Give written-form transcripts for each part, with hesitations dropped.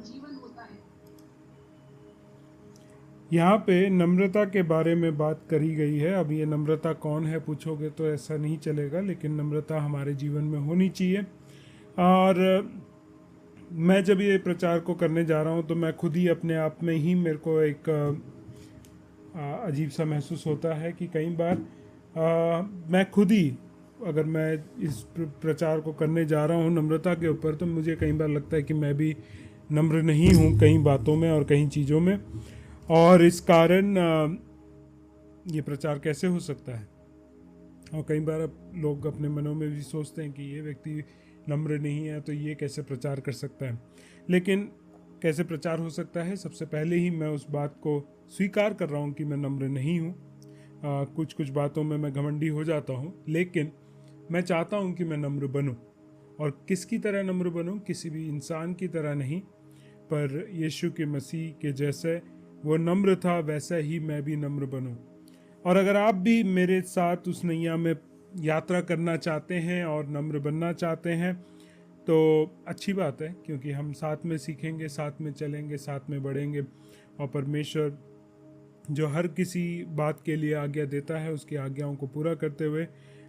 जीवन होता है। यहाँ पे नम्रता के बारे में बात करी गई है। अब ये नम्रता कौन है पूछोगे तो ऐसा नहीं चलेगा, लेकिन नम्रता हमारे जीवन में होनी चाहिए। और मैं जब ये प्रचार को करने जा रहा हूँ तो मैं खुद ही अपने आप में ही मेरे को एक अजीब सा महसूस होता है कि कई बार मैं खुद ही, अगर मैं इस प्रचार को करने जा रहा हूँ नम्रता के ऊपर, तो मुझे कई बार लगता है कि मैं भी नम्र नहीं हूँ कई बातों में और कई चीज़ों में। और इस कारण ये प्रचार कैसे हो सकता है। और कई बार अब लोग अपने मनों में भी सोचते हैं कि ये व्यक्ति नम्र नहीं है तो ये कैसे प्रचार कर सकता है। लेकिन कैसे प्रचार हो सकता है, सबसे पहले ही मैं उस बात को स्वीकार कर रहा हूँ कि मैं नम्र नहीं हूँ। कुछ कुछ बातों में मैं घमंडी हो जाता हूँ, लेकिन मैं चाहता हूँ कि मैं नम्र बनूँ। और किसकी तरह नम्र बनूँ? किसी भी इंसान की तरह नहीं, पर यीशु के मसीह के जैसे वो नम्र था वैसा ही मैं भी नम्र बनूँ। और अगर आप भी मेरे साथ उस नैया में यात्रा करना चाहते हैं और नम्र बनना चाहते हैं तो अच्छी बात है, क्योंकि हम साथ में सीखेंगे, साथ में चलेंगे, साथ में बढ़ेंगे। और परमेश्वर जो हर किसी बात के लिए आज्ञा देता है, उसकी आज्ञाओं को पूरा करते हुए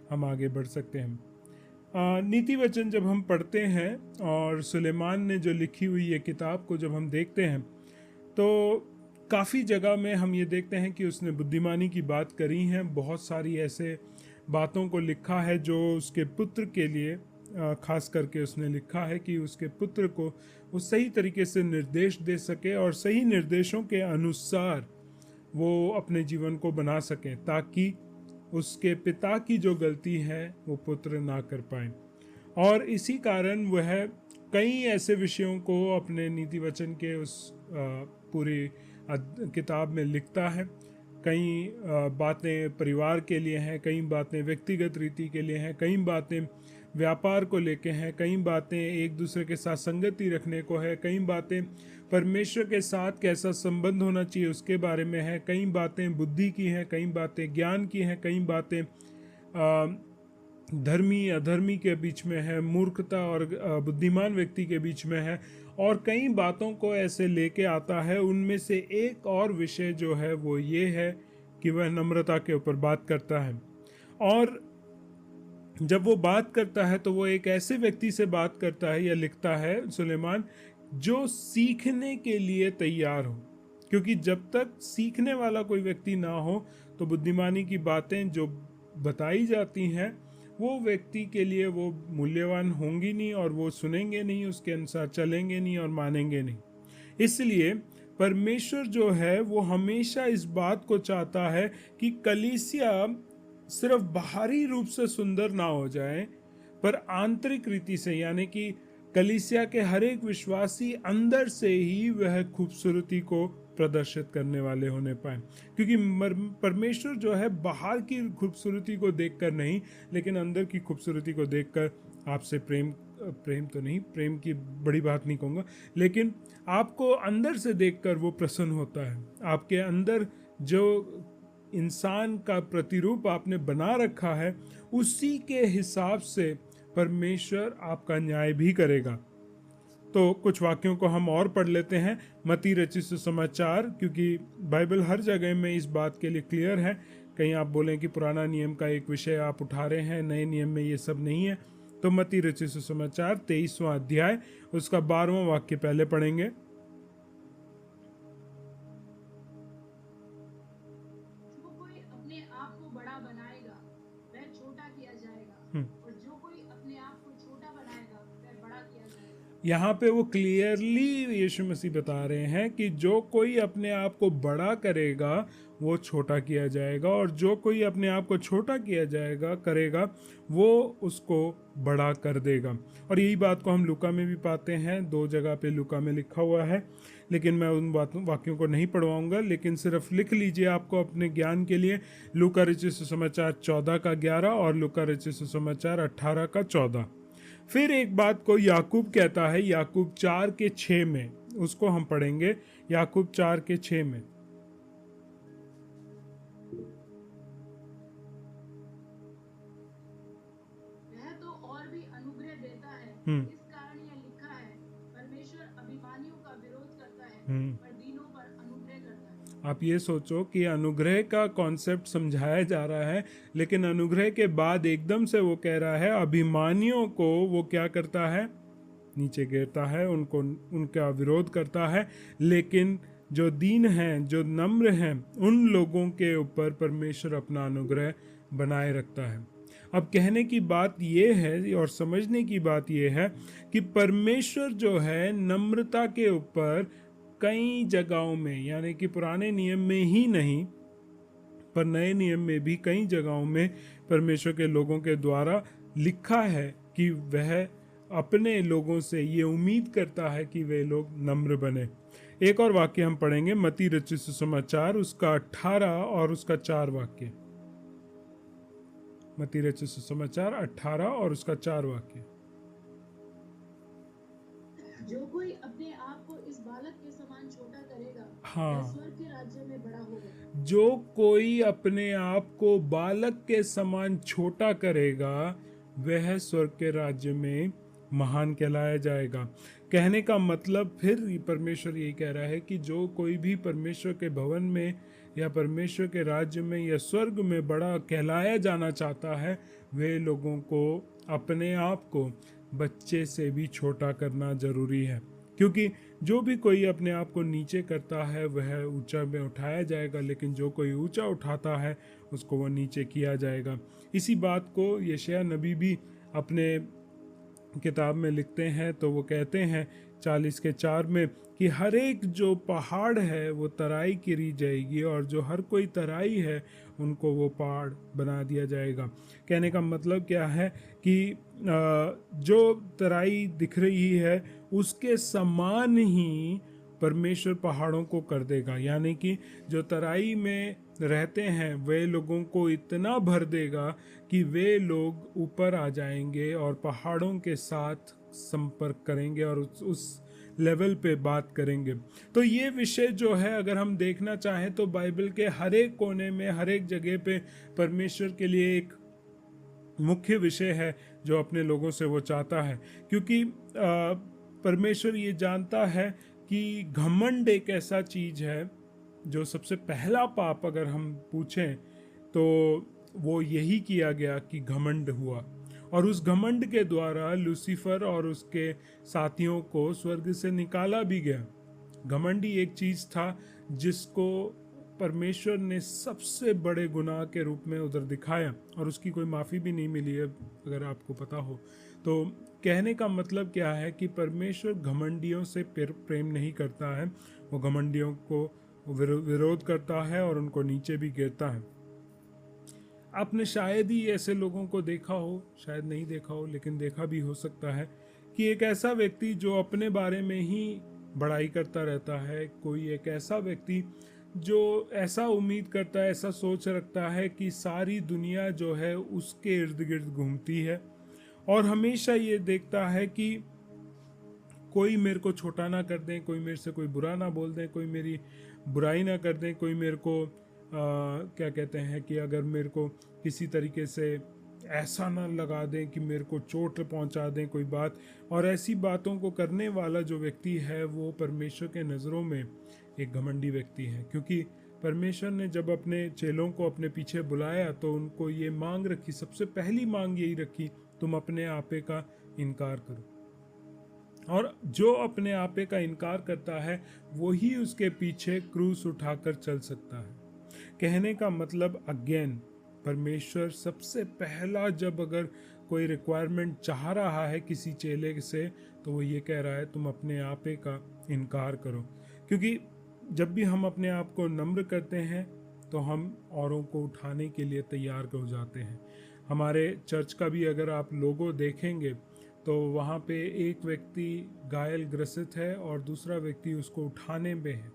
हम आगे बढ़ सकते हैं। नीति वचन जब हम पढ़ते हैं और सुलेमान ने जो लिखी हुई ये किताब को जब हम देखते हैं तो काफ़ी जगह में हम ये देखते हैं कि उसने बुद्धिमानी की बात करी है। बहुत सारी ऐसे बातों को लिखा है जो उसके पुत्र के लिए खास करके उसने लिखा है कि उसके पुत्र को वो सही तरीके से निर्देश दे सके और सही निर्देशों के अनुसार वो अपने जीवन को बना सकें, ताकि उसके पिता की जो गलती है वो पुत्र ना कर पाए। और इसी कारण वह कई ऐसे विषयों को अपने नीति वचन के उस पूरी किताब में लिखता है। कई बातें परिवार के लिए हैं, कई बातें व्यक्तिगत रीति के लिए हैं, कई बातें व्यापार को लेके हैं, कई बातें एक दूसरे के साथ संगति रखने को है, कई बातें परमेश्वर के साथ कैसा संबंध होना चाहिए उसके बारे में है, कई बातें बुद्धि की हैं, कई बातें ज्ञान की हैं, कई बातें धर्मी अधर्मी के बीच में है, मूर्खता और बुद्धिमान व्यक्ति के बीच में है। और कई बातों को ऐसे लेके आता है। उनमें से एक और विषय जो है वो ये है कि वह नम्रता के ऊपर बात करता है। और जब वो बात करता है तो वो एक ऐसे व्यक्ति से बात करता है या लिखता है सुलेमान जो सीखने के लिए तैयार हो, क्योंकि जब तक सीखने वाला कोई व्यक्ति ना हो तो बुद्धिमानी की बातें जो बताई जाती हैं वो व्यक्ति के लिए वो मूल्यवान होंगी नहीं, और वो सुनेंगे नहीं, उसके अनुसार चलेंगे नहीं और मानेंगे नहीं। इसलिए परमेश्वर जो है वो हमेशा इस बात को चाहता है कि कलीसिया सिर्फ बाहरी रूप से सुंदर ना हो जाए, पर आंतरिक रीति से, यानी कि कलीसिया के हर एक विश्वासी अंदर से ही वह खूबसूरती को प्रदर्शित करने वाले होने पाए। क्योंकि परमेश्वर जो है बाहर की खूबसूरती को देखकर नहीं, लेकिन अंदर की खूबसूरती को देखकर आपसे प्रेम प्रेम तो नहीं, प्रेम की बड़ी बात नहीं कहूँगा, लेकिन आपको अंदर से देखकर वो प्रसन्न होता है। आपके अंदर जो इंसान का प्रतिरूप आपने बना रखा है उसी के हिसाब से परमेश्वर आपका न्याय भी करेगा। तो कुछ वाक्यों को हम और पढ़ लेते हैं। मत्ती रचित सुसमाचार, क्योंकि बाइबल हर जगह में इस बात के लिए क्लियर है। कहीं आप बोलें कि पुराना नियम का एक विषय आप उठा रहे हैं, नए नियम में ये सब नहीं है। तो मत्ती रचित सुसमाचार 23वां अध्याय उसका 12वां वाक्य पहले पढ़ेंगे। जो कोई अपने आप को बड़ा बनाएगा वह छोटा किया जाएगा, हम्म। और जो कोई अपने आप को छोटा बनाएगा वह बड़ा किया जाएगा। यहाँ पे वो क्लियरली यीशु मसीह बता रहे हैं कि जो कोई अपने आप को बड़ा करेगा वो छोटा किया जाएगा, और जो कोई अपने आप को छोटा किया जाएगा करेगा वो उसको बड़ा कर देगा। और यही बात को हम लूका में भी पाते हैं, 2 जगह पे लूका में लिखा हुआ है, लेकिन मैं उन बातों वाक्यों को नहीं पढ़वाऊंगा, लेकिन सिर्फ लिख लीजिए आपको अपने ज्ञान के लिए। लूका रचित सुसमाचार 14 का 11 और लूका रचित सुसमाचार 18 का 14। फिर एक बात को याकूब कहता है याकूब 4 के 6 में, उसको हम पढ़ेंगे। याकूब 4 के 6 में, वह तो और भी अनुग्रह देता है, हम्म इस कारण यह लिखा है, परमेश्वर अभिमानियों का आप ये सोचो कि अनुग्रह का कॉन्सेप्ट समझाया जा रहा है, लेकिन अनुग्रह के बाद एकदम से वो कह रहा है अभिमानियों को वो क्या करता है, नीचे गिरता है, उनको उनका विरोध करता है। लेकिन जो दीन हैं, जो नम्र हैं, उन लोगों के ऊपर परमेश्वर अपना अनुग्रह बनाए रखता है। अब कहने की बात यह है और समझने की बात यह है कि परमेश्वर जो है नम्रता के ऊपर कई जगहों में, यानी कि पुराने नियम में ही नहीं पर नए नियम में भी कई जगहों में परमेश्वर के लोगों के द्वारा लिखा है कि वह अपने लोगों से ये उम्मीद करता है कि वे लोग नम्र बने। एक और वाक्य हम पढ़ेंगे, मत्ती रचित सुसमाचार उसका 18 और उसका 4 वाक्य। मत्ती रचित सुसमाचार 18 और उसका 4 वाक्य। जो कोई अपने आप को इस बालक के समान छोटा करेगा, हाँ, वह स्वर्ग के राज्य में बड़ा होगा। जो कोई अपने आप को बालक के समान छोटा करेगा वह स्वर्ग के राज्य में महान कहलाया जाएगा। कहने का मतलब फिर परमेश्वर यही कह रहा है कि जो कोई भी परमेश्वर के भवन में या परमेश्वर के राज्य में या स्वर्ग में बड़ा कहलाया जाना चाहता है, वे लोगों को अपने आप को बच्चे से भी छोटा करना जरूरी है। क्योंकि जो भी कोई अपने आप को नीचे करता है वह ऊंचा में उठाया जाएगा, लेकिन जो कोई ऊंचा उठाता है उसको वह नीचे किया जाएगा। इसी बात को यशायाह नबी भी अपने किताब में लिखते हैं, तो वो कहते हैं 40 के 4 में कि हर एक जो पहाड़ है वो तराई करी जाएगी और जो हर कोई तराई है उनको वो पहाड़ बना दिया जाएगा। कहने का मतलब क्या है कि जो तराई दिख रही है उसके समान ही परमेश्वर पहाड़ों को कर देगा। यानी कि जो तराई में रहते हैं वे लोगों को इतना भर देगा कि वे लोग ऊपर आ जाएंगे और पहाड़ों के साथ संपर्क करेंगे और उस लेवल पे बात करेंगे। तो ये विषय जो है अगर हम देखना चाहें तो बाइबल के हर एक कोने में, हर एक जगह पे परमेश्वर के लिए एक मुख्य विषय है जो अपने लोगों से वो चाहता है। क्योंकि परमेश्वर ये जानता है कि घमंड एक ऐसा चीज है जो सबसे पहला पाप अगर हम पूछें तो वो यही किया गया कि घमंड हुआ, और उस घमंड के द्वारा लूसीफर और उसके साथियों को स्वर्ग से निकाला भी गया। घमंड ही एक चीज था जिसको परमेश्वर ने सबसे बड़े गुनाह के रूप में उधर दिखाया और उसकी कोई माफ़ी भी नहीं मिली है, अगर आपको पता हो। तो कहने का मतलब क्या है कि परमेश्वर घमंडियों से प्रेम नहीं करता है, वो घमंडियों को विरोध करता है और उनको नीचे भी गिरता है। आपने शायद ही ऐसे लोगों को देखा हो, शायद नहीं देखा हो, लेकिन देखा भी हो सकता है कि एक ऐसा व्यक्ति जो अपने बारे में ही बड़ाई करता रहता है, कोई एक ऐसा व्यक्ति जो ऐसा उम्मीद करता है, ऐसा सोच रखता है कि सारी दुनिया जो है उसके इर्द गिर्द घूमती है और हमेशा ये देखता है कि कोई मेरे को छोटा ना कर दें, कोई मेरे से कोई बुरा ना बोल दें, कोई मेरी बुराई ना कर दें, कोई मेरे को क्या कहते हैं कि अगर मेरे को किसी तरीके से ऐसा ना लगा दें कि मेरे को चोट पहुंचा दें कोई बात। और ऐसी बातों को करने वाला जो व्यक्ति है वो परमेश्वर के नज़रों में एक घमंडी व्यक्ति है। क्योंकि परमेश्वर ने जब अपने चेलों को अपने पीछे बुलाया तो उनको ये मांग रखी, सबसे पहली मांग यही रखी, तुम अपने आपे का इनकार करो। और जो अपने आपे का इनकार करता है वही उसके पीछे क्रूस उठाकर चल सकता है। कहने का मतलब अगेन, परमेश्वर सबसे पहला जब अगर कोई रिक्वायरमेंट चाह रहा है किसी चेले से तो वो ये कह रहा है तुम अपने आपे का इनकार करो। क्योंकि जब भी हम अपने आप को नम्र करते हैं तो हम औरों को उठाने के लिए तैयार हो जाते हैं। हमारे चर्च का भी अगर आप लोगो देखेंगे तो वहाँ पे एक व्यक्ति घायल ग्रसित है और दूसरा व्यक्ति उसको उठाने में है।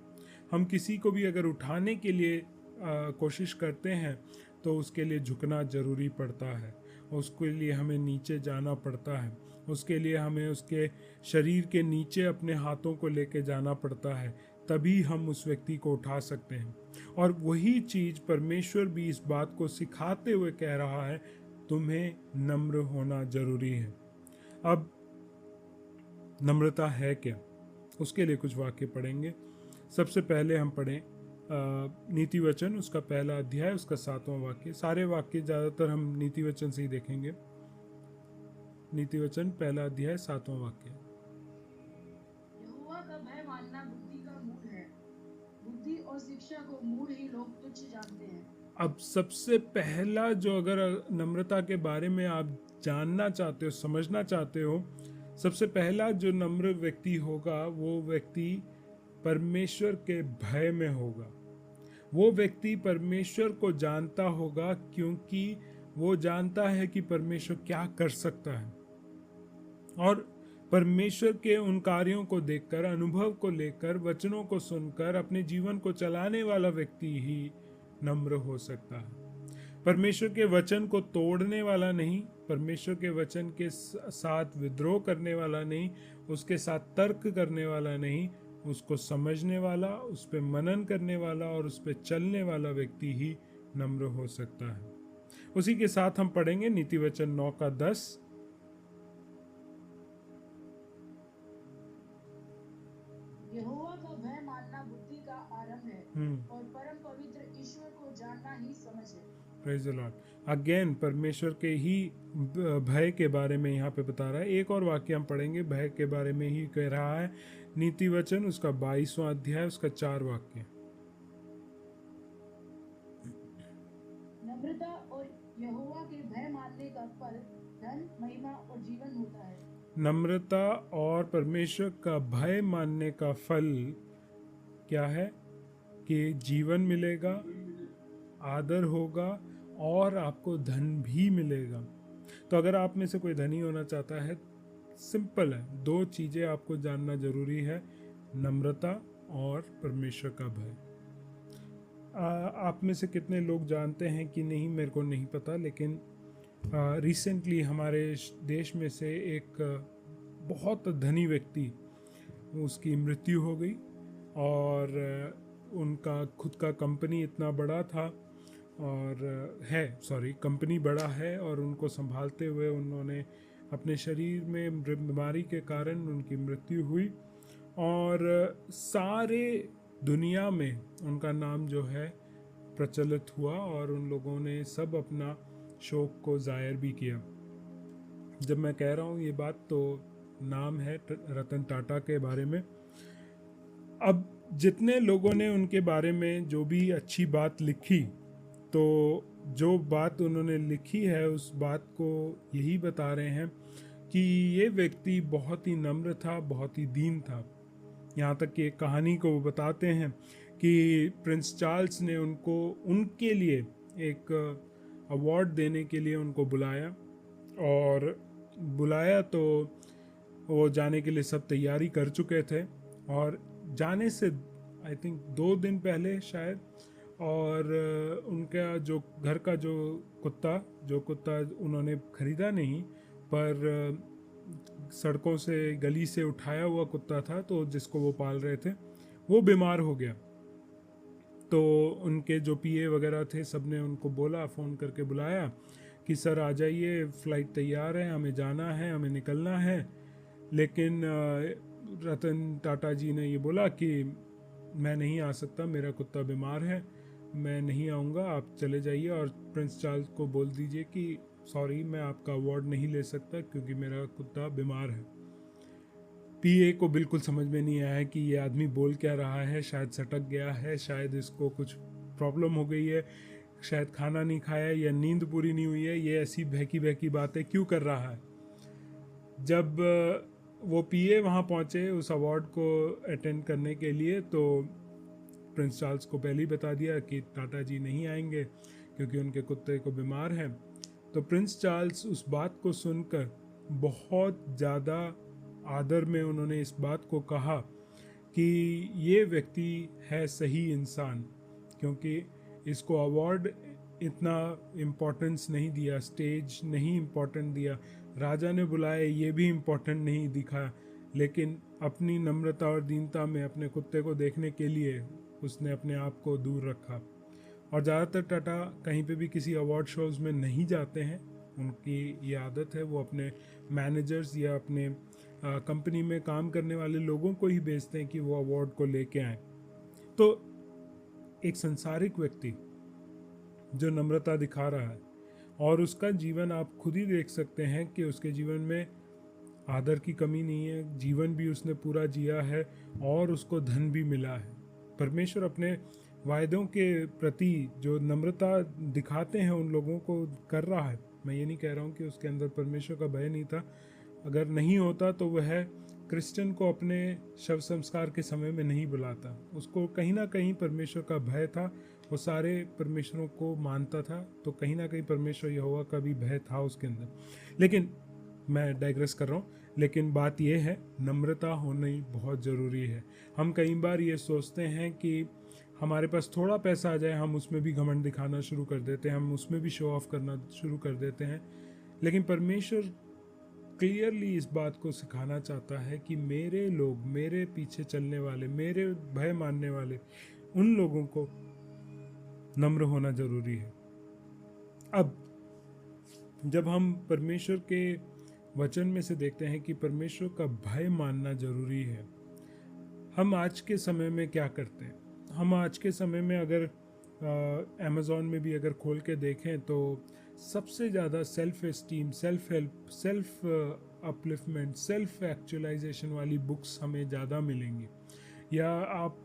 हम किसी को भी अगर उठाने के लिए कोशिश करते हैं तो उसके लिए झुकना ज़रूरी पड़ता है, उसके लिए हमें नीचे जाना पड़ता है, उसके लिए हमें उसके शरीर के नीचे अपने हाथों को लेके जाना पड़ता है, तभी हम उस व्यक्ति को उठा सकते हैं। और वही चीज़ परमेश्वर भी इस बात को सिखाते हुए कह रहा है, तुम्हें नम्र होना ज़रूरी है। अब नम्रता है क्या, उसके लिए कुछ वाक्य पढ़ेंगे। सबसे पहले हम पढ़ें नीति वचन उसका पहला अध्याय उसका 7वां वाक्य। सारे वाक्य ज़्यादातर हम नीति वचन से ही देखेंगे। नीति वचन पहला अध्याय 7वां वाक्य। यहोवा का भय मानना बुद्धि का मूल है। बुद्धि और शिक्षा को मूल ही लोग तुच्छ जानते हैं। अब सबसे पहला जो, अगर नम्रता के बारे में आप जानना चाहते हो, समझना चाहते हो, सबसे पहला जो नम्र व्यक्ति होगा वो व्यक्ति परमेश्वर के भय में होगा। वो व्यक्ति परमेश्वर को जानता होगा क्योंकि वो जानता है कि परमेश्वर क्या कर सकता है, और परमेश्वर के उन कार्यों को देखकर, अनुभव को लेकर, वचनों को सुनकर अपने जीवन को चलाने वाला व्यक्ति ही नम्र हो सकता है। परमेश्वर के वचन को तोड़ने वाला नहीं, परमेश्वर के वचन के साथ विद्रोह करने वाला नहीं, उसके साथ तर्क करने वाला नहीं, उसको समझने वाला, उस पर मनन करने वाला और उस पर चलने वाला व्यक्ति ही नम्र हो सकता है। उसी के साथ हम पढ़ेंगे नीति वचन 9 का 10। यहोवा का भय मानना बुद्धि का आरंभ है और परम पवित्र ईश्वर को जानना ही समझ है। Praise the Lord. अगेन परमेश्वर के ही भय के बारे में यहाँ पे बता रहा है। एक और वाक्य हम पढ़ेंगे, भय के बारे में ही कह रहा है। नीति वचन उसका 22वां अध्याय उसका 4 वाक्य। नम्रता और यहोवा के भय मानने का फल धन, महिमा और जीवन होता है। नम्रता और परमेश्वर का भय मानने का फल क्या है? कि जीवन मिलेगा, आदर होगा और आपको धन भी मिलेगा। तो अगर आप में से कोई धनी होना चाहता है, सिंपल है, 2 चीज़ें आपको जानना जरूरी है, नम्रता और परमेश्वर का भय। आप में से कितने लोग जानते हैं कि नहीं मेरे को नहीं पता, लेकिन रिसेंटली हमारे देश में से एक बहुत धनी व्यक्ति, उसकी मृत्यु हो गई और उनका खुद का कंपनी इतना बड़ा था और कंपनी बड़ा है, और उनको संभालते हुए उन्होंने अपने शरीर में बीमारी के कारण उनकी मृत्यु हुई और सारे दुनिया में उनका नाम जो है प्रचलित हुआ और उन लोगों ने सब अपना शोक को जाहिर भी किया। जब मैं कह रहा हूँ ये बात, तो नाम है रतन टाटा के बारे में। अब जितने लोगों ने उनके बारे में जो भी अच्छी बात लिखी, तो जो बात उन्होंने लिखी है उस बात को यही बता रहे हैं कि ये व्यक्ति बहुत ही नम्र था, बहुत ही दीन था। यहाँ तक कि एक कहानी को वो बताते हैं कि प्रिंस चार्ल्स ने उनके लिए एक अवार्ड देने के लिए उनको बुलाया तो वो जाने के लिए सब तैयारी कर चुके थे, और जाने से आई थिंक 2 दिन पहले शायद, और उनका जो घर का जो कुत्ता उन्होंने खरीदा नहीं, पर सड़कों से, गली से उठाया हुआ कुत्ता था, तो जिसको वो पाल रहे थे वो बीमार हो गया। तो उनके जो पीए वगैरह थे सब ने उनको बोला, फ़ोन करके बुलाया कि सर आ जाइए, फ़्लाइट तैयार है, हमें जाना है, हमें निकलना है। लेकिन रतन टाटा जी ने ये बोला कि मैं नहीं आ सकता, मेरा कुत्ता बीमार है, मैं नहीं आऊँगा, आप चले जाइए और प्रिंस चार्ल्स को बोल दीजिए कि सॉरी मैं आपका अवार्ड नहीं ले सकता क्योंकि मेरा कुत्ता बीमार है। पीए को बिल्कुल समझ में नहीं आया कि ये आदमी बोल क्या रहा है, शायद सटक गया है, शायद इसको कुछ प्रॉब्लम हो गई है, शायद खाना नहीं खाया या नींद पूरी नहीं हुई है, ये ऐसी बहकी बातें क्यों कर रहा है। जब वो पीए वहाँ पहुँचे उस अवार्ड को अटेंड करने के लिए, तो प्रिंस चार्ल्स को पहले ही बता दिया कि टाटा जी नहीं आएंगे क्योंकि उनके कुत्ते को बीमार है। तो प्रिंस चार्ल्स उस बात को सुनकर बहुत ज़्यादा आदर में उन्होंने इस बात को कहा कि ये व्यक्ति है सही इंसान, क्योंकि इसको अवार्ड इतना इम्पोर्टेंस नहीं दिया, स्टेज नहीं इम्पोर्टेंट दिया, राजा ने बुलाया ये भी इम्पोर्टेंट नहीं दिखा, लेकिन अपनी नम्रता और दीनता में अपने कुत्ते को देखने के लिए उसने अपने आप को दूर रखा। और ज़्यादातर टाटा कहीं पे भी किसी अवार्ड शोज़ में नहीं जाते हैं, उनकी ये आदत है, वो अपने मैनेजर्स या अपने कंपनी में काम करने वाले लोगों को ही भेजते हैं कि वो अवार्ड को लेके आएँ। तो एक संसारिक व्यक्ति जो नम्रता दिखा रहा है और उसका जीवन आप खुद ही देख सकते हैं कि उसके जीवन में आदर की कमी नहीं है, जीवन भी उसने पूरा जिया है और उसको धन भी मिला है। परमेश्वर अपने वायदों के प्रति जो नम्रता दिखाते हैं उन लोगों को कर रहा है। मैं ये नहीं कह रहा हूँ कि उसके अंदर परमेश्वर का भय नहीं था, अगर नहीं होता तो वह क्रिश्चियन को अपने शव संस्कार के समय में नहीं बुलाता। उसको कहीं ना कहीं परमेश्वर का भय था, वो सारे परमेश्वरों को मानता था, तो कहीं ना कहीं परमेश्वर यहोवा का भी भय था उसके अंदर। लेकिन मैं डाइग्रेस कर रहा हूँ, लेकिन बात यह है नम्रता होनी बहुत ज़रूरी है। हम कई बार ये सोचते हैं कि हमारे पास थोड़ा पैसा आ जाए हम उसमें भी घमंड दिखाना शुरू कर देते हैं, हम उसमें भी शो ऑफ करना शुरू कर देते हैं। लेकिन परमेश्वर क्लियरली इस बात को सिखाना चाहता है कि मेरे लोग, मेरे पीछे चलने वाले, मेरे भय मानने वाले, उन लोगों को नम्र होना जरूरी है। अब जब हम परमेश्वर के वचन में से देखते हैं कि परमेश्वर का भय मानना जरूरी है, हम आज के समय में क्या करते हैं? हम आज के समय में अगर अमेज़ॉन में भी अगर खोल के देखें तो सबसे ज़्यादा self esteem, self help, self upliftment, self actualization वाली बुक्स हमें ज़्यादा मिलेंगी। या आप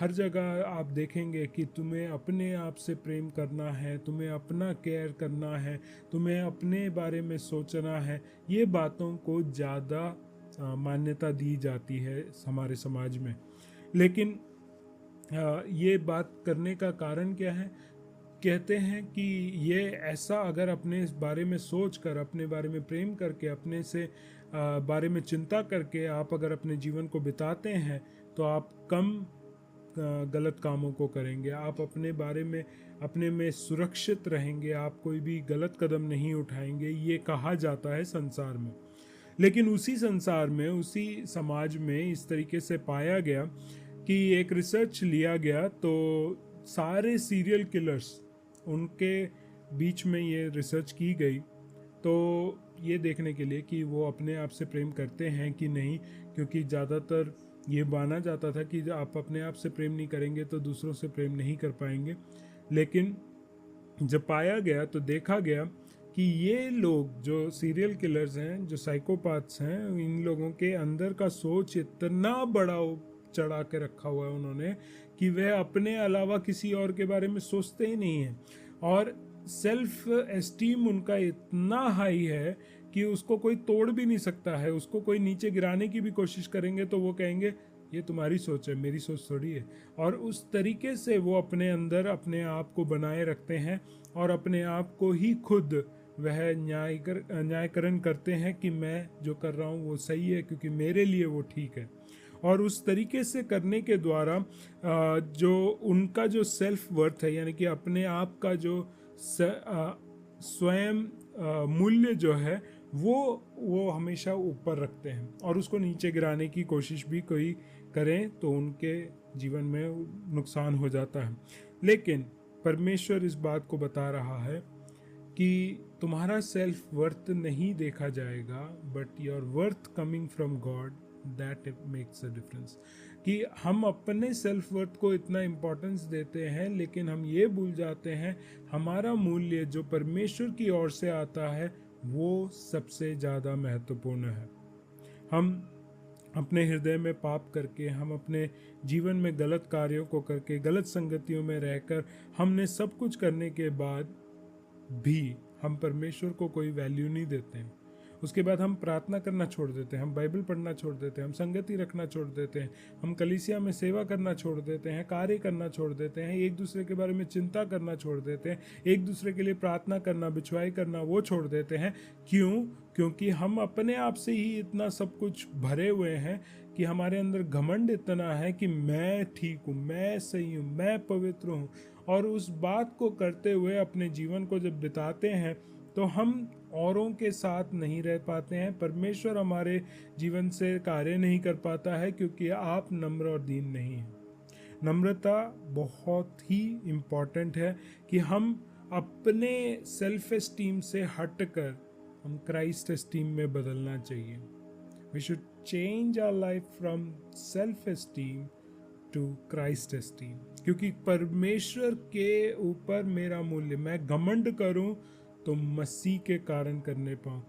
हर जगह आप देखेंगे कि तुम्हें अपने आप से प्रेम करना है, तुम्हें अपना केयर करना है, तुम्हें अपने बारे में सोचना है। ये बातों को ज़्यादा मान्यता दी जाती है हमारे समाज में। लेकिन ये बात करने का कारण क्या है? कहते हैं कि ये ऐसा अगर अपने इस बारे में सोच कर, अपने बारे में प्रेम करके, अपने से बारे में चिंता करके आप अगर अपने जीवन को बिताते हैं तो आप कम गलत कामों को करेंगे, आप अपने बारे में, अपने में सुरक्षित रहेंगे, आप कोई भी गलत कदम नहीं उठाएंगे, ये कहा जाता है संसार में। लेकिन उसी संसार में, उसी समाज में इस तरीके से पाया गया कि एक रिसर्च लिया गया तो सारे सीरियल किलर्स, उनके बीच में ये रिसर्च की गई तो ये देखने के लिए कि वो अपने आप से प्रेम करते हैं कि नहीं, क्योंकि ज़्यादातर ये माना जाता था कि आप अपने आप से प्रेम नहीं करेंगे तो दूसरों से प्रेम नहीं कर पाएंगे। लेकिन जब पाया गया तो देखा गया कि ये लोग जो सीरियल किलर्स हैं, जो साइकोपाथ्स हैं, इन लोगों के अंदर का सोच इतना बड़ा चढ़ा के रखा हुआ है उन्होंने कि वह अपने अलावा किसी और के बारे में सोचते ही नहीं हैं। और सेल्फ एस्टीम उनका इतना हाई है कि उसको कोई तोड़ भी नहीं सकता है। उसको कोई नीचे गिराने की भी कोशिश करेंगे तो वो कहेंगे ये तुम्हारी सोच है, मेरी सोच थोड़ी है। और उस तरीके से वो अपने अंदर अपने आप को बनाए रखते हैं और अपने आप को ही खुद वह न्यायकरण करते हैं कि मैं जो कर रहा हूँ वो सही है क्योंकि मेरे लिए वो ठीक है। और उस तरीके से करने के द्वारा जो उनका जो सेल्फ वर्थ है, यानी कि अपने आप का जो स्वयं मूल्य जो है वो हमेशा ऊपर रखते हैं और उसको नीचे गिराने की कोशिश भी कोई करें तो उनके जीवन में नुकसान हो जाता है। लेकिन परमेश्वर इस बात को बता रहा है कि तुम्हारा सेल्फ वर्थ नहीं देखा जाएगा, but your worth coming from God, that makes a difference. कि हम अपने सेल्फ वर्थ को इतना इम्पोर्टेंस देते हैं लेकिन हम ये भूल जाते हैं हमारा मूल्य जो परमेश्वर की ओर से आता है वो सबसे ज़्यादा महत्वपूर्ण है। हम अपने हृदय में पाप करके, हम अपने जीवन में गलत कार्यों को करके, गलत संगतियों में रहकर, हमने सब कुछ करने के बाद भी हम परमेश्वर को कोई वैल्यू नहीं देते हैं। उसके बाद हम प्रार्थना करना छोड़ देते हैं, हम बाइबल पढ़ना छोड़ देते हैं, हम संगति रखना छोड़ देते हैं, हम कलीसिया में सेवा करना छोड़ देते हैं, कार्य करना छोड़ देते हैं, एक दूसरे के बारे में चिंता करना छोड़ देते हैं, एक दूसरे के लिए प्रार्थना करना, बिछवाई करना वो छोड़ देते हैं। क्यों? क्योंकि हम अपने आप से ही इतना सब कुछ भरे हुए हैं कि हमारे अंदर घमंड इतना है कि मैं ठीक हूँ, मैं सही हूँ, मैं पवित्र हूँ। और उस बात को करते हुए अपने जीवन को जब बिताते हैं तो हम औरों के साथ नहीं रह पाते हैं। परमेश्वर हमारे जीवन से कार्य नहीं कर पाता है क्योंकि आप नम्र और दीन नहीं हैं। नम्रता बहुत ही इम्पॉर्टेंट है कि हम अपने सेल्फ एस्टीम से हटकर हम क्राइस्ट एस्टीम में बदलना चाहिए। We should change our life from self esteem to Christ esteem, क्योंकि परमेश्वर के ऊपर मेरा मूल्य, मैं घमंड करूं तो मसीह के कारण करने पाऊं,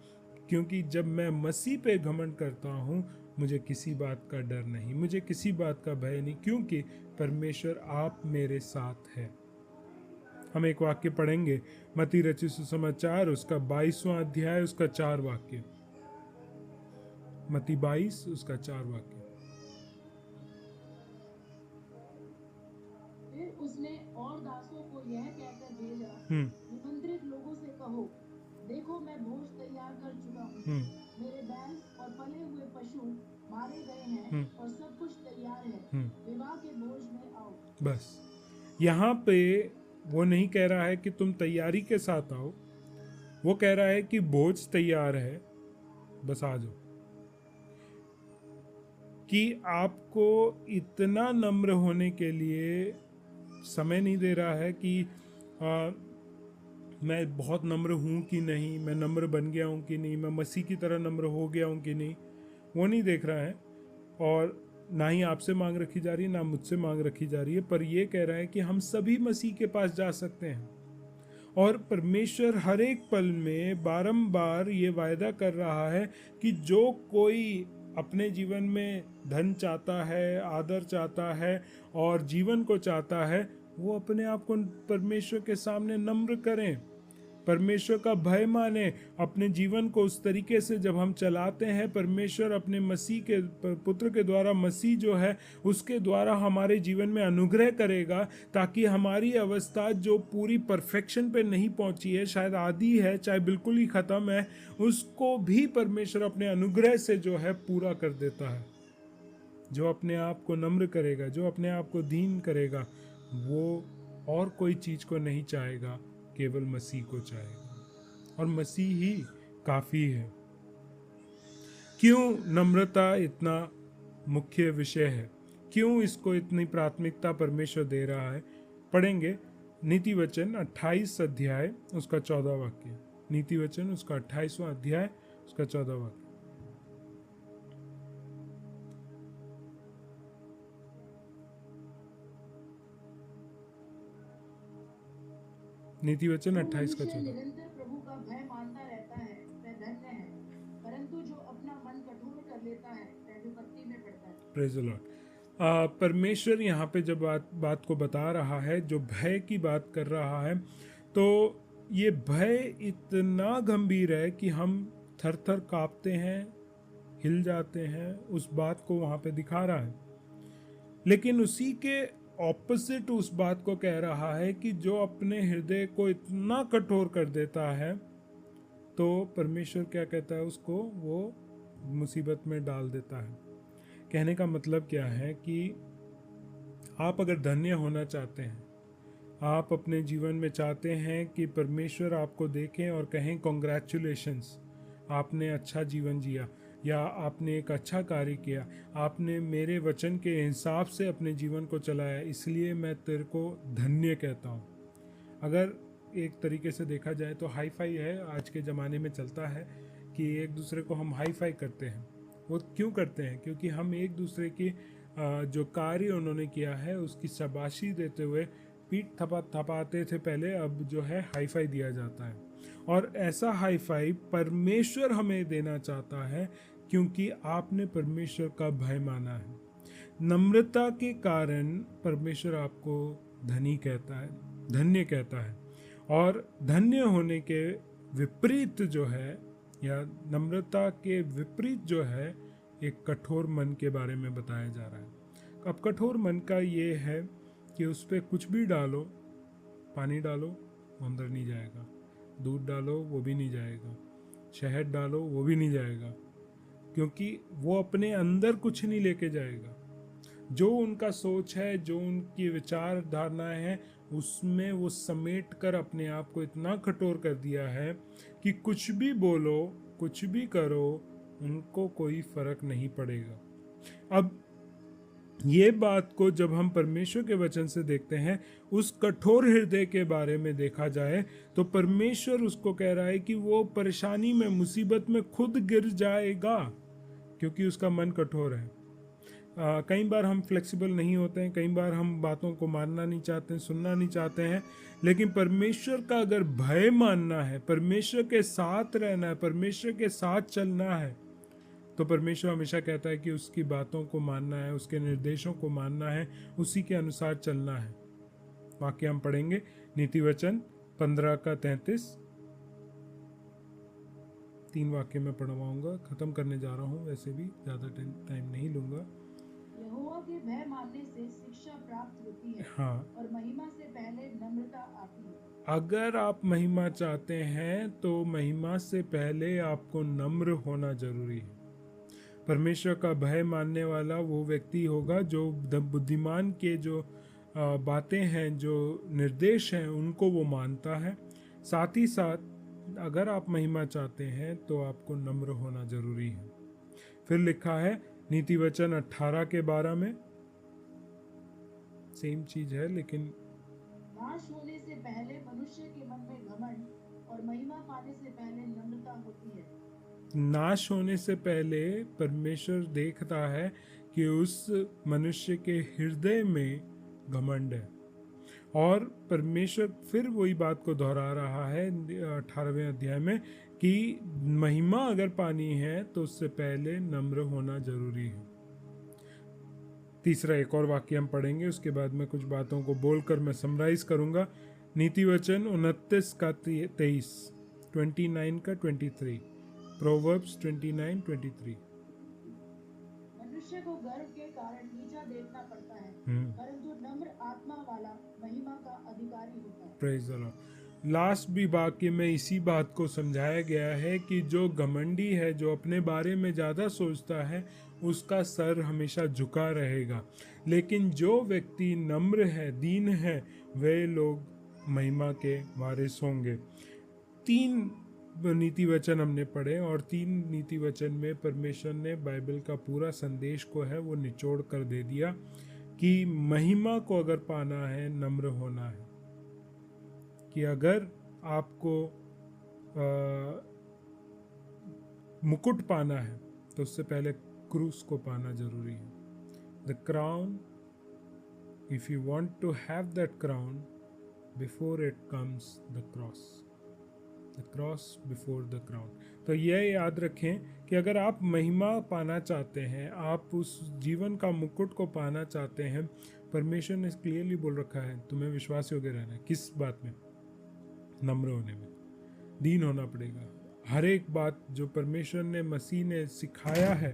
क्योंकि जब मैं मसीह पे घमंड करता हूं मुझे किसी बात का डर नहीं, मुझे किसी बात का भय नहीं, क्योंकि परमेश्वर आप मेरे साथ है। हम एक वाक्य पढ़ेंगे, मत्ती रचित सुसमाचार उसका 22वां अध्याय उसका 4 वाक्य, मत्ती 22 उसका 4 वाक्य। फिर उसने और दासों को यह कहकर भेजा, निमंत्रित लोगों से कहो, देखो मैं भोज तैयार कर चुका हूँ, मेरे बैल और पले हुए पशु मारे गए हैं और सब कुछ तैयार है, विवाह के भोज में आओ। बस यहाँ पे वो नहीं कह रहा है कि तुम तैयारी के साथ आओ, वो कह रहा है कि भोज तैयार है, बस आ जाओ। कि आपको इतना नम्र होने के लिए समय नहीं दे रहा है कि मैं बहुत नम्र हूँ कि नहीं, मैं नम्र बन गया हूँ कि नहीं, मैं मसीह की तरह नम्र हो गया हूँ कि नहीं, वो नहीं देख रहा है। और ना ही आपसे मांग रखी जा रही है, ना मुझसे मांग रखी जा रही है, पर ये कह रहा है कि हम सभी मसीह के पास जा सकते हैं। और परमेश्वर हर एक पल में बारंबार ये वायदा कर रहा है कि जो कोई अपने जीवन में धन चाहता है, आदर चाहता है और जीवन को चाहता है, वो अपने आप को परमेश्वर के सामने नम्र करें, परमेश्वर का भय माने, अपने जीवन को उस तरीके से जब हम चलाते हैं, परमेश्वर अपने मसीह के पुत्र के द्वारा, मसीह जो है उसके द्वारा हमारे जीवन में अनुग्रह करेगा, ताकि हमारी अवस्था जो पूरी परफेक्शन पे नहीं पहुंची है, शायद आधी है, चाहे बिल्कुल ही खत्म है, उसको भी परमेश्वर अपने अनुग्रह से जो है पूरा कर देता है। जो अपने आप को नम्र करेगा, जो अपने आप को दीन करेगा, वो और कोई चीज को नहीं चाहेगा, केवल मसीह को चाहेगा, और मसीह ही काफी है। क्यों नम्रता इतना मुख्य विषय है, क्यों इसको इतनी प्राथमिकता परमेश्वर दे रहा है? पढ़ेंगे नीति वचन 28 अध्याय उसका 14 वाक्य, नीति वचन उसका 28वां अध्याय उसका 14 वाक्य। नीति वचन 28 का 14। निरंतर प्रभु का भय मानता रहता है वह धन्य है, परंतु जो अपना मन कठोर कर लेता है वह विपत्ति में पड़ता है। Praise the Lord. परमेश्वर यहाँ पे जब बात को बता रहा है, जो भय की बात कर रहा है, तो ये भय इतना गंभीर है कि हम थर थर कांपते हैं, हिल जाते हैं, उस बात को वहाँ पे दिखा रहा है। लेकिन उसी के ऑपोजिट उस बात को कह रहा है कि जो अपने हृदय को इतना कठोर कर देता है, तो परमेश्वर क्या कहता है उसको, वो मुसीबत में डाल देता है। कहने का मतलब क्या है कि आप अगर धन्य होना चाहते हैं, आप अपने जीवन में चाहते हैं कि परमेश्वर आपको देखें और कहें कॉन्ग्रेचुलेशंस, आपने अच्छा जीवन जिया, या आपने एक अच्छा कार्य किया, आपने मेरे वचन के हिसाब से अपने जीवन को चलाया, इसलिए मैं तेरे को धन्य कहता हूँ। अगर एक तरीके से देखा जाए तो हाई फाई है, आज के ज़माने में चलता है कि एक दूसरे को हम हाई फाई करते हैं। वो क्यों करते हैं? क्योंकि हम एक दूसरे की जो कार्य उन्होंने किया है उसकी शाबाशी देते हुए पीठ थपाते थे पहले, अब जो है हाई फाई दिया जाता है। और ऐसा हाई फाई परमेश्वर हमें देना चाहता है, क्योंकि आपने परमेश्वर का भय माना है। नम्रता के कारण परमेश्वर आपको धनी कहता है, धन्य कहता है। और धन्य होने के विपरीत जो है, या नम्रता के विपरीत जो है, एक कठोर मन के बारे में बताया जा रहा है। अब कठोर मन का ये है कि उस पर कुछ भी डालो, पानी डालो वो अंदर नहीं जाएगा, दूध डालो वो भी नहीं जाएगा, शहद डालो वो भी नहीं जाएगा, क्योंकि वो अपने अंदर कुछ नहीं लेके जाएगा। जो उनका सोच है, जो उनकी विचार धारणाएं हैं, उसमें वो समेट कर अपने आप को इतना कठोर कर दिया है कि कुछ भी बोलो, कुछ भी करो, उनको कोई फर्क नहीं पड़ेगा। अब ये बात को जब हम परमेश्वर के वचन से देखते हैं, उस कठोर हृदय के बारे में देखा जाए, तो परमेश्वर उसको कह रहा है कि वो परेशानी में, मुसीबत में खुद गिर जाएगा, क्योंकि उसका मन कठोर है। कई बार हम फ्लेक्सिबल नहीं होते हैं, कई बार हम बातों को मानना नहीं चाहते हैं, सुनना नहीं चाहते हैं, लेकिन परमेश्वर का अगर भय मानना है, परमेश्वर के साथ रहना है, परमेश्वर के साथ चलना है, तो परमेश्वर हमेशा कहता है कि उसकी बातों को मानना है, उसके निर्देशों को मानना है, उसी के अनुसार चलना है। वाक्य हम पढ़ेंगे नीति वचन 15 का 33। 3 वाक्य में पढ़वाऊंगा, खत्म करने जा रहा हूँ, वैसे भी ज़्यादा टाइम नहीं लूंगा। यहोवा के भय मानने से शिक्षा प्राप्त होती है, हाँ, और महिमा से पहले नम्रता आती है। अगर आप महिमा चाहते हैं तो महिमा से पहले आपको नम्र होना जरूरी है। परमेश्वर का भय मानने वाला वो व्यक्ति होगा जो बुद्धिमान के जो बातें हैं, जो निर्देश हैं, उनको वो मानता है। साथ ही साथ अगर आप महिमा चाहते हैं तो आपको नम्र होना जरूरी है। फिर लिखा है नीति वचन 18 के 12 में, सेम चीज है लेकिन नाश होने से पहले मनुष्य के मन में घमंड, और महिमा पाने से पहले नम्रता होती है। नाश होने से पहले परमेश्वर देखता है कि उस मनुष्य के हृदय में घमंड है, और परमेश्वर फिर वही बात को दोहरा रहा है 18वें अध्याय में कि महिमा अगर पानी है तो उससे पहले नम्र होना जरूरी है। तीसरा एक और वाक्य हम पढ़ेंगे, उसके बाद में कुछ बातों को बोलकर मैं समराइज करूंगा। नीति वचन 29 का 23, 29 का 23, प्रोवर्ब्स 29:23। मनुष्य को गर्व के कारण नीचा देखना पड़ता है, परंतु नम्र आत्मा वाला महिमा का अधिकारी होता है। Praise the Lord. लास्ट भी वाक्य में इसी बात को समझाया गया है कि जो घमंडी है, जो अपने बारे में ज्यादा सोचता है, उसका सर हमेशा झुका रहेगा, लेकिन जो व्यक्ति नम्र है, दीन है, वे लोग महिमा के वारिस होंगे। 3 नीति वचन हमने पढ़े, और 3 नीति वचन में परमेश्वर ने बाइबल का पूरा संदेश को है वो निचोड़ कर दे दिया कि महिमा को अगर पाना है, नम्र होना है। कि अगर आपको मुकुट पाना है तो उससे पहले क्रूस को पाना जरूरी है। The crown, if you want to have that crown, before it comes the cross, the cross before the crown. तो यह याद रखें कि अगर आप महिमा पाना चाहते हैं, आप उस जीवन का मुकुट को पाना चाहते हैं, परमेश्वर ने क्लियरली बोल रखा है तुम्हें विश्वास योग्य रहना है। किस बात में? नम्र होने में, दीन होना पड़ेगा। हर एक बात जो परमेश्वर ने, मसीह ने सिखाया है,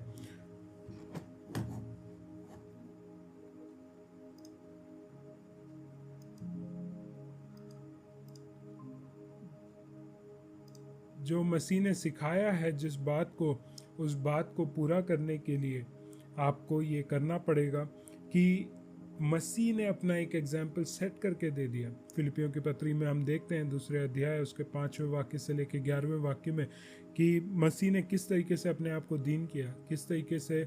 जो मसीह ने सिखाया है, जिस बात को, उस बात को पूरा करने के लिए आपको ये करना पड़ेगा कि मसीह ने अपना एक एग्जाम्पल सेट करके दे दिया। फिलिपियों की पत्री में हम देखते हैं 2 अध्याय उसके 5वें वाक्य से लेकर 11वें वाक्य में कि मसीह ने किस तरीके से अपने आप को दीन किया, किस तरीके से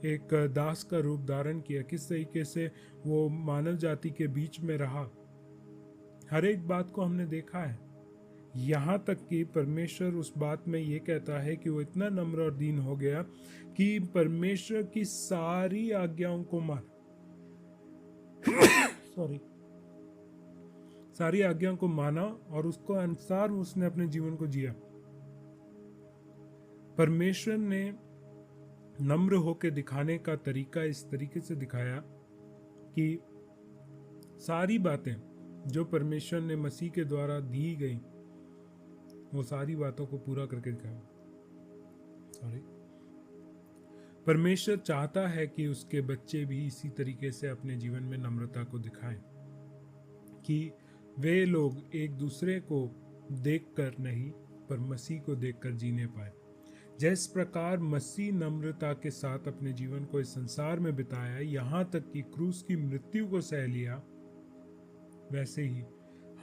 एक दास का रूप धारण किया, किस तरीके से वो मानव जाति के बीच में रहा। हर एक बात को हमने देखा है। यहाँ तक कि परमेश्वर उस बात में ये कहता है कि वो इतना नम्र और दीन हो गया कि परमेश्वर की सारी आज्ञाओं को सारी आज्ञाओं को माना और उसको अनुसार उसने अपने जीवन को जिया। परमेश्वर ने नम्र होकर दिखाने का तरीका इस तरीके से दिखाया कि सारी बातें जो परमेश्वर ने मसीह के द्वारा दी गई, वो सारी बातों को पूरा करके दिखाया। परमेश्वर चाहता है कि उसके बच्चे भी इसी तरीके से अपने जीवन में नम्रता को दिखाएं, कि वे लोग एक दूसरे को देखकर नहीं पर मसीह को देखकर जीने पाए। जिस प्रकार मसीह नम्रता के साथ अपने जीवन को इस संसार में बिताया, यहाँ तक कि क्रूस की मृत्यु को सह लिया, वैसे ही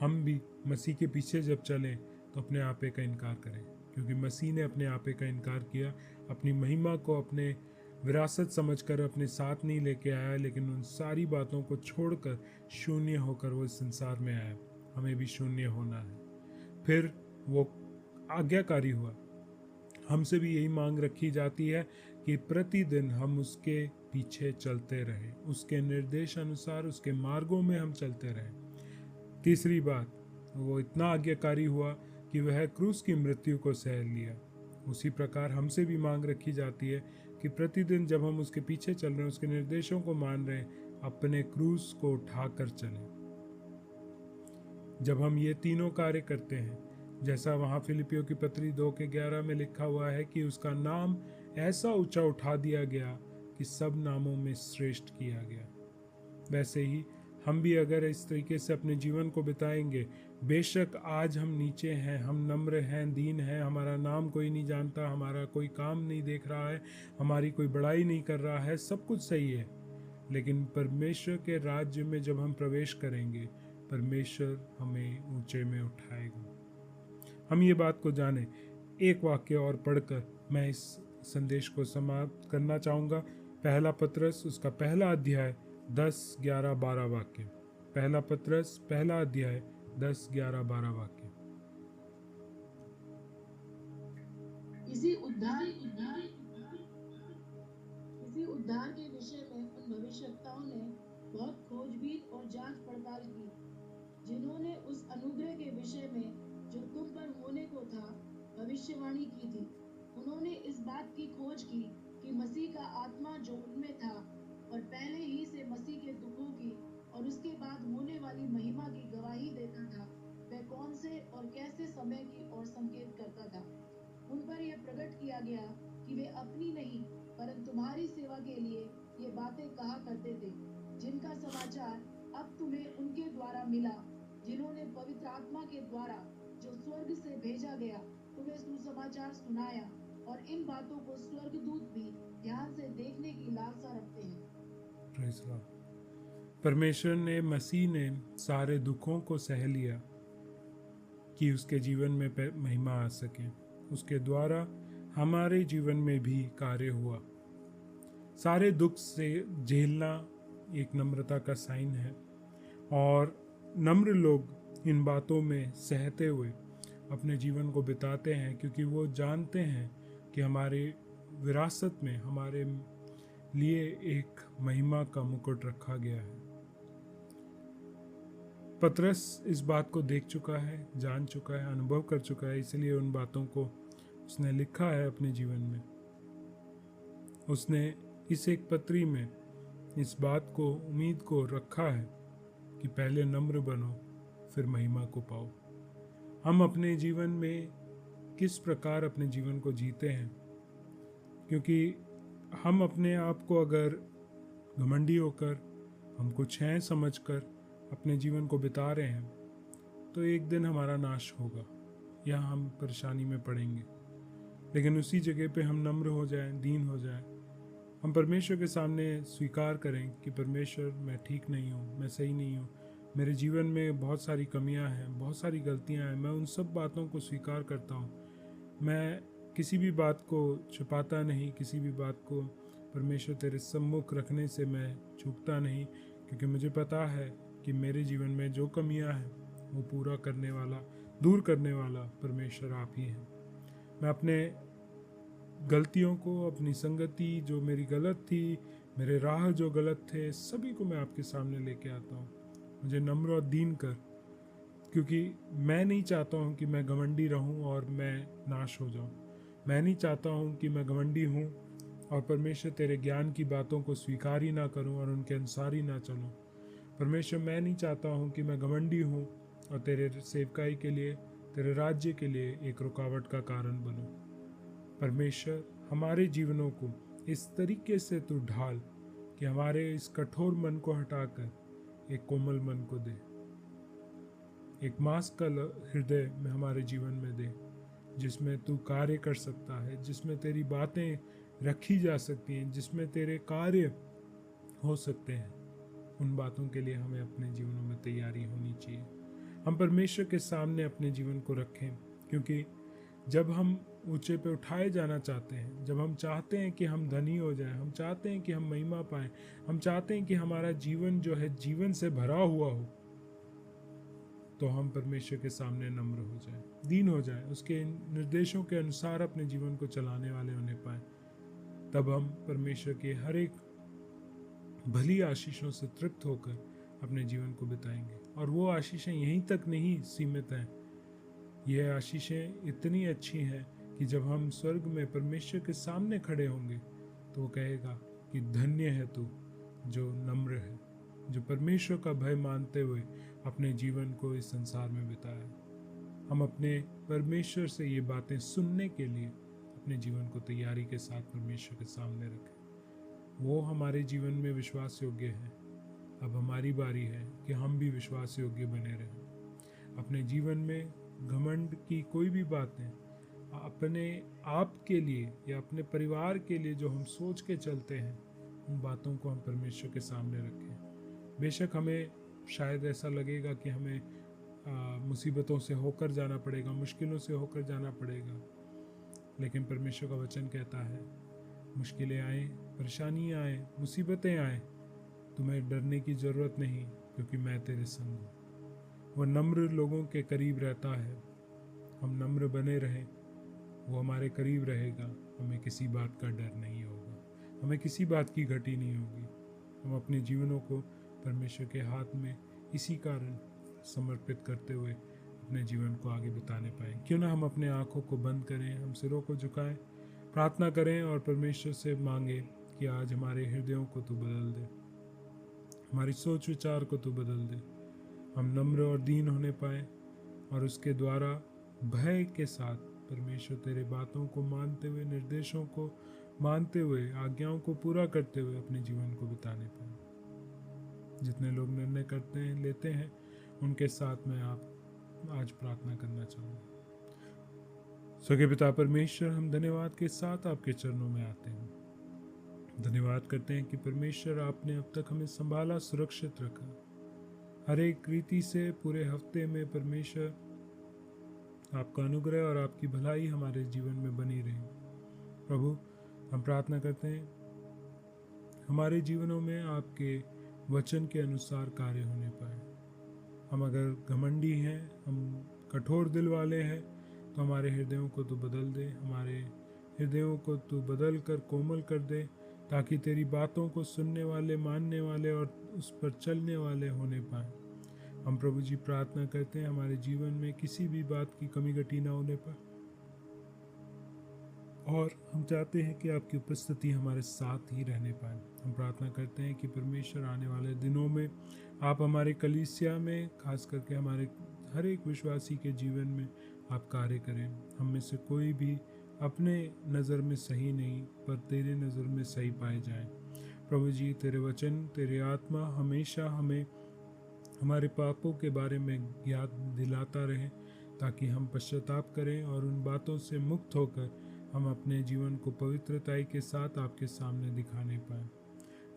हम भी मसीह के पीछे जब चलें तो अपने आपे का इनकार करें, क्योंकि मसीह ने अपने आपे का इनकार किया, अपनी महिमा को अपने विरासत समझकर अपने साथ नहीं लेके आया, लेकिन उन सारी बातों को छोड़कर शून्य होकर वो इस संसार में आया। हमें भी शून्य होना है। फिर वो आज्ञाकारी हुआ। हमसे भी यही मांग रखी जाती है कि प्रतिदिन हम उसके पीछे चलते रहें, उसके निर्देश अनुसार उसके मार्गों में हम चलते रहें। तीसरी बात, वो इतना आज्ञाकारी हुआ कि वह क्रूस की मृत्यु को सह लिया। उसी प्रकार हमसे भी मांग रखी जाती है कि प्रतिदिन जब हम उसके पीछे चल रहे हैं, उसके निर्देशों को मान रहे हैं, अपने क्रूस को उठाकर चलें। जब हम ये तीनों कार्य करते हैं, जैसा वहाँ फिलिपियों की पत्री 2:11 में लिखा हुआ है कि उसका नाम ऐसा ऊंचा उठा दिया गया कि सब नामों में श्रेष्ठ किया गया, वैसे ही हम भी अगर इस तरीके से अपने जीवन को बिताएंगे, बेशक आज हम नीचे हैं, हम नम्र हैं, दीन हैं, हमारा नाम कोई नहीं जानता, हमारा कोई काम नहीं देख रहा है, हमारी कोई बड़ाई नहीं कर रहा है, सब कुछ सही है, लेकिन परमेश्वर के राज्य में जब हम प्रवेश करेंगे, परमेश्वर हमें ऊंचे में उठाएगा। हम ये बात को जाने। एक वाक्य और पढ़कर मैं इस संदेश को समाप्त करना चाहूँगा। पहला पत्रस उसका पहला अध्याय 10, 11, 12 वाक्य। पहला पत्रस पहला अध्याय 10, 11, 12 वाक्य। इसी उद्धार के विषय में उन भविष्यवक्ताओं ने बहुत खोजबीन और जांच पड़ताल की, जिन्होंने उस अनुग्रह के विषय में जो तुम पर होने को था भविष्यवाणी की थी। उन्होंने इस बात की खोज की कि मसीह का आत्मा जो उनमें था और पहले ही से मसीह के दुखों की और उसके बाद होने वाली महिमा की गवाही देता था, वह कौन से और कैसे समय की ओर संकेत करता था। उन पर यह प्रकट किया गया कि वे अपनी नहीं परंतु तुम्हारी सेवा के लिए ये बातें कहा करते थे, जिनका समाचार अब तुम्हें उनके द्वारा मिला, जिन्होंने पवित्र आत्मा के द्वारा जो स्वर्ग से भेजा गया तुम्हें सुसमाचार सुनाया, और इन बातों को स्वर्गदूत भी ध्यान से देखने की लालसा रखते हैं। Praise Lord. परमेश्वर ने, मसीह ने सारे दुखों को सह लिया कि उसके जीवन में महिमा आ सके। उसके द्वारा हमारे जीवन में भी कार्य हुआ। सारे दुख से झेलना एक नम्रता का साइन है, और नम्र लोग इन बातों में सहते हुए अपने जीवन को बिताते हैं, क्योंकि वो जानते हैं कि हमारे विरासत में हमारे लिए एक महिमा का मुकुट रखा गया है। पतरस इस बात को देख चुका है, जान चुका है, अनुभव कर चुका है, इसलिए उन बातों को उसने लिखा है अपने जीवन में। उसने इस एक पत्री में इस बात को, उम्मीद को रखा है कि पहले नम्र बनो, फिर महिमा को पाओ। हम अपने जीवन में किस प्रकार अपने जीवन को जीते हैं, क्योंकि हम अपने आप को अगर घमंडी होकर, हम कुछ हैं समझकर अपने जीवन को बिता रहे हैं, तो एक दिन हमारा नाश होगा या हम परेशानी में पड़ेंगे। लेकिन उसी जगह पे हम नम्र हो जाएं, दीन हो जाएं, हम परमेश्वर के सामने स्वीकार करें कि परमेश्वर, मैं ठीक नहीं हूँ, मैं सही नहीं हूँ, मेरे जीवन में बहुत सारी कमियाँ हैं, बहुत सारी गलतियाँ हैं, मैं उन सब बातों को स्वीकार करता हूँ। मैं किसी भी बात को छुपाता नहीं, किसी भी बात को परमेश्वर तेरे सम्मुख रखने से मैं चूकता नहीं, क्योंकि मुझे पता है कि मेरे जीवन में जो कमियां हैं वो पूरा करने वाला, दूर करने वाला परमेश्वर आप ही हैं। मैं अपने गलतियों को, अपनी संगति जो मेरी गलत थी, मेरे राह जो गलत थे, सभी को मैं आपके सामने लेके आता हूँ। मुझे नम्र और दीन कर, क्योंकि मैं नहीं चाहता हूँ कि मैं घमंडी रहूँ और मैं नाश हो जाऊँ। मैं नहीं चाहता हूँ कि मैं घमंडी हूँ और परमेश्वर तेरे ज्ञान की बातों को स्वीकार ही ना करूँ और उनके अनुसार ही ना चलूँ। परमेश्वर, मैं नहीं चाहता हूँ कि मैं घमंडी हूँ और तेरे सेवकाई के लिए, तेरे राज्य के लिए एक रुकावट का कारण बनूँ। परमेश्वर, हमारे जीवनों को इस तरीके से तू ढाल कि हमारे इस कठोर मन को हटाकर एक कोमल मन को दे, एक मांस का हृदय में हमारे जीवन में दे, जिसमें तू कार्य कर सकता है, जिसमें तेरी बातें रखी जा सकती हैं, जिसमें तेरे कार्य हो सकते हैं। उन बातों के लिए हमें अपने जीवनों में तैयारी होनी चाहिए। हम परमेश्वर के सामने अपने जीवन को रखें, क्योंकि जब हम ऊंचे पे उठाए जाना चाहते हैं, जब हम चाहते हैं कि हम धनी हो जाएं, हम चाहते हैं कि हम महिमा पाएं, हम चाहते हैं कि हमारा जीवन जो है जीवन से भरा हुआ हो, तो हम परमेश्वर के सामने नम्र हो जाएं, दीन हो जाएं, उसके निर्देशों के अनुसार अपने जीवन को चलाने वाले होने पाएं। तब हम परमेश्वर के हर एक भली आशीषों से तृप्त होकर अपने जीवन को बिताएंगे। और वो आशीषें यहीं तक नहीं सीमित हैं, ये आशीषें इतनी अच्छी हैं कि जब हम स्वर्ग में परमेश्वर के सामने खड़े होंगे तो वो कहेगा कि धन्य है तू जो नम्र है, जो परमेश्वर का भय मानते हुए अपने जीवन को इस संसार में बिताया। हम अपने परमेश्वर से ये बातें सुनने के लिए अपने जीवन को तैयारी के साथ परमेश्वर के सामने रखें। वो हमारे जीवन में विश्वास योग्य है। अब हमारी बारी है कि हम भी विश्वास योग्य बने रहें। अपने जीवन में घमंड की कोई भी बातें अपने आप के लिए या अपने परिवार के लिए जो हम सोच के चलते हैं, उन बातों को हम परमेश्वर के सामने रखें। बेशक हमें शायद ऐसा लगेगा कि हमें मुसीबतों से होकर जाना पड़ेगा, मुश्किलों से होकर जाना पड़ेगा, लेकिन परमेश्वर का वचन कहता है मुश्किलें आए, परेशानियाँ आए, मुसीबतें आए, तुम्हें डरने की ज़रूरत नहीं, क्योंकि मैं तेरे संग हूँ। वह नम्र लोगों के करीब रहता है। हम नम्र बने रहें, वो हमारे करीब रहेगा। हमें किसी बात का डर नहीं होगा, हमें किसी बात की घटी नहीं होगी। हम अपने जीवनों को परमेश्वर के हाथ में इसी कारण समर्पित करते हुए अपने जीवन को आगे बिताने पाएं। क्यों ना हम अपने आँखों को बंद करें, हम सिरों को झुकाएं, प्रार्थना करें और परमेश्वर से मांगे कि आज हमारे हृदयों को तू बदल दे, हमारी सोच विचार को तू बदल दे। हम नम्र और दीन होने पाए और उसके द्वारा भय के साथ परमेश्वर तेरे बातों को मानते हुए, निर्देशों को मानते हुए, आज्ञाओं को पूरा करते हुए अपने जीवन को बिताने पाए। जितने लोग निर्णय करते हैं, लेते हैं, उनके साथ मैं आप आज प्रार्थना करना चाहूँगा। स्वर्गीय पिता परमेश्वर, हम धन्यवाद के साथ आपके चरणों में आते हैं। धन्यवाद करते हैं कि परमेश्वर आपने अब तक हमें संभाला, सुरक्षित रखा। हर एक रीति से पूरे हफ्ते में परमेश्वर आपका अनुग्रह और आपकी भलाई हमारे जीवन में बनी रही। प्रभु, हम प्रार्थना करते हैं हमारे जीवनों में आपके वचन के अनुसार कार्य होने पाए। हम अगर घमंडी हैं, हम कठोर दिल वाले हैं, तो हमारे हृदयों को तू बदल दे, हमारे हृदयों को तू बदल कर कोमल कर दे, ताकि तेरी बातों को सुनने वाले, मानने वाले और उस पर चलने वाले होने पाए। हम प्रभु जी प्रार्थना करते हैं हमारे जीवन में किसी भी बात की कमी घटी ना होने पाए, और हम चाहते हैं कि आपकी उपस्थिति हमारे साथ ही रहने पाए। हम प्रार्थना करते हैं कि परमेश्वर आने वाले दिनों में आप हमारे कलीसिया में, खास करके हमारे हर एक विश्वासी के जीवन में आप कार्य करें। हम में से कोई भी अपने नज़र में सही नहीं, पर तेरे नज़र में सही पाए जाएं। प्रभु जी, तेरे वचन, तेरे आत्मा हमेशा हमें हमारे पापों के बारे में याद दिलाता रहे, ताकि हम पश्चाताप करें और उन बातों से मुक्त होकर हम अपने जीवन को पवित्रताई के साथ आपके सामने दिखाने पाएं।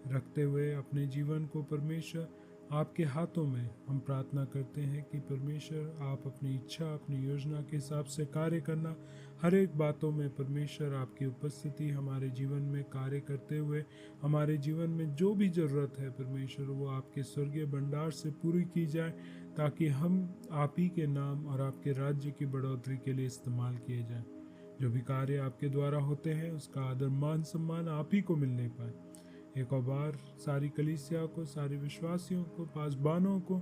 रखते हुए अपने जीवन को परमेश्वर आपके हाथों में हम प्रार्थना करते हैं कि परमेश्वर आप अपनी इच्छा, अपनी योजना के हिसाब से कार्य करना। हर एक बातों में परमेश्वर आपकी उपस्थिति हमारे जीवन में कार्य करते हुए हमारे जीवन में जो भी ज़रूरत है परमेश्वर, वो आपके स्वर्गीय भंडार से पूरी की जाए, ताकि हम आप ही के नाम और आपके राज्य की बढ़ोतरी के लिए इस्तेमाल किए जाएं। जो भी कार्य आपके द्वारा होते हैं उसका आदर, मान, सम्मान आप ही को मिलने पाए। एक और बार सारी कलीसिया को, सारे विश्वासियों को, पासबानों को,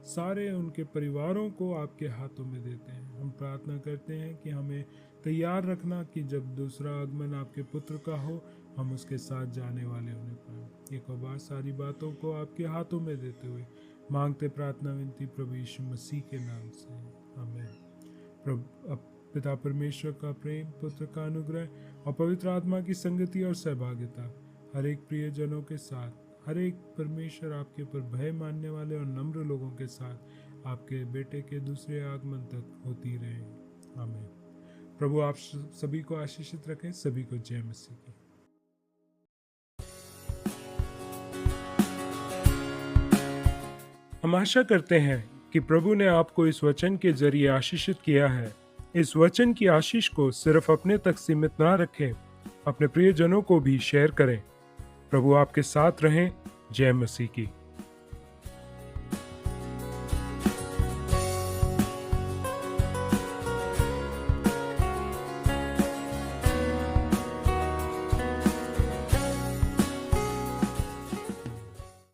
सारे उनके परिवारों को आपके हाथों में देते हैं। हम प्रार्थना करते हैं कि हमें तैयार रखना कि जब दूसरा आगमन आपके पुत्र का हो, हम उसके साथ जाने वाले होने पाए। एक और बार सारी बातों को आपके हाथों में देते हुए मांगते प्रार्थना विनती प्रभु यीशु मसीह के नाम से, आमीन। प्रभु पिता परमेश्वर का प्रेम, पुत्र का अनुग्रह और पवित्र आत्मा की संगति और सहभागिता हर एक प्रियजनों के साथ, हर एक परमेश्वर आपके ऊपर भय मानने वाले और नम्र लोगों के साथ आपके बेटे के दूसरे आगमन तक होती रहे, आमीन। प्रभु आप सभी को आशीषित रखें। सभी को जय मसीह की। हम आशा करते हैं कि प्रभु ने आपको इस वचन के जरिए आशीषित किया है। इस वचन की आशीष को सिर्फ अपने तक सीमित ना रखें, अपने प्रियजनों को भी शेयर करें। प्रभु आपके साथ रहें। जय मसीह की।